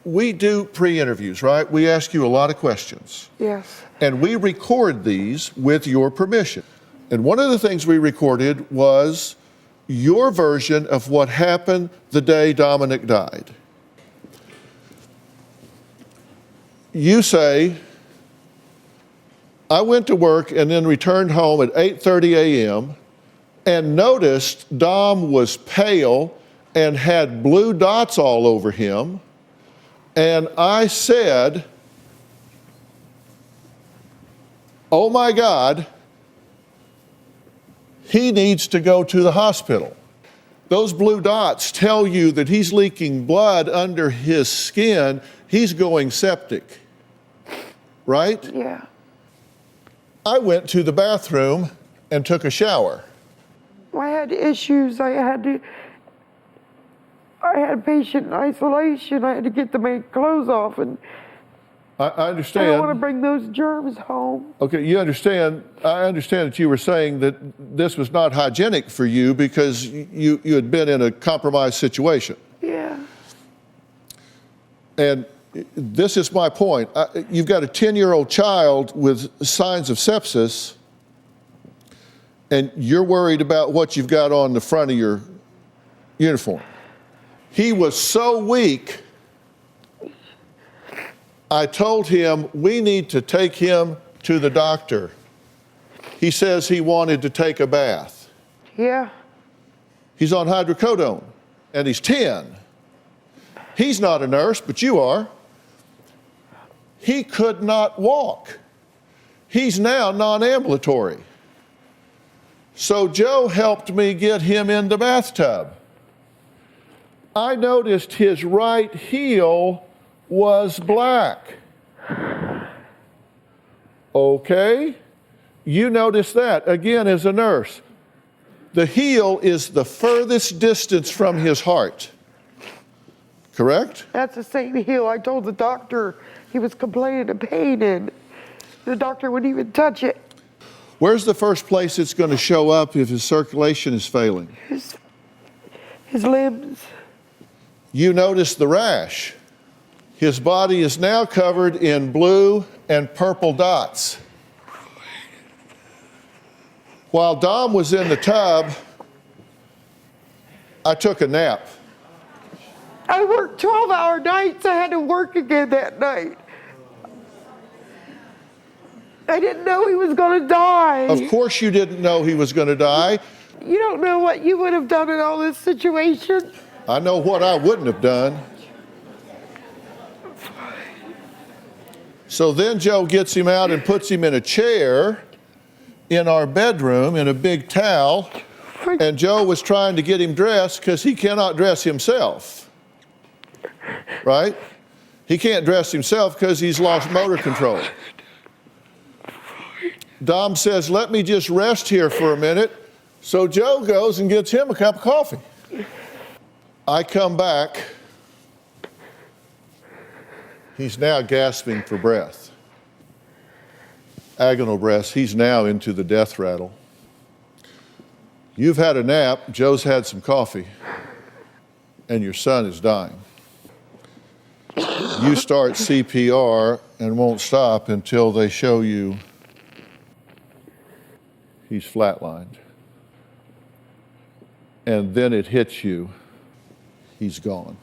we do pre-interviews, right? We ask you a lot of questions. Yes. And we record these with your permission. And one of the things we recorded was your version of what happened the day Dominic died. You say, I went to work and then returned home at 8:30 a.m. and noticed Dom was pale and had blue dots all over him. And I said, oh my God, he needs to go to the hospital. Those blue dots tell you that he's leaking blood under his skin. He's going septic, right? Yeah. I went to the bathroom and took a shower. I had issues. I had patient isolation. I had to get the maid clothes off, and I I understand. don't want to bring those germs home. Okay, you understand. I understand that you were saying that this was not hygienic for you because you had been in a compromised situation. Yeah. And this is my point. You've got a 10-year-old child with signs of sepsis, and you're worried about what you've got on the front of your uniform. He was so weak, I told him we need to take him to the doctor. He says he wanted to take a bath. Yeah. He's on hydrocodone, and he's 10. He's not a nurse, but you are. He could not walk. He's now non-ambulatory. So Joe helped me get him in the bathtub. I noticed his right heel was black. Okay, you notice that again as a nurse. The heel is the furthest distance from his heart, correct? That's the same heel. I told the doctor he was complaining of pain, and the doctor wouldn't even touch it. Where's the first place it's going to show up if his circulation is failing? His limbs. You notice the rash. His body is now covered in blue and purple dots. While Dom was in the tub, I took a nap. I worked 12-hour nights. I had to work again that night. I didn't know he was going to die. Of course you didn't know he was going to die. You don't know what you would have done in all this situation. I know what I wouldn't have done. So then Joe gets him out and puts him in a chair in our bedroom in a big towel. And Joe was trying to get him dressed because he cannot dress himself, right? He can't dress himself because he's lost motor control. Dom says, let me just rest here for a minute. So Joe goes and gets him a cup of coffee. I come back. He's now gasping for breath. Agonal breaths. He's now into the death rattle. You've had a nap. Joe's had some coffee. And your son is dying. You start CPR and won't stop until they show you he's flatlined. And then it hits you. He's gone.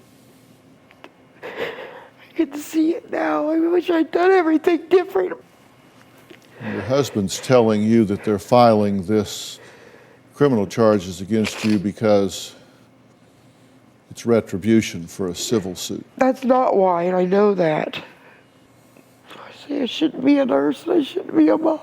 I can see it now. I wish I'd done everything different. Your husband's telling you that they're filing this criminal charges against you because it's retribution for a civil suit. That's not why, and I know that. I say I shouldn't be a nurse and I shouldn't be a mom.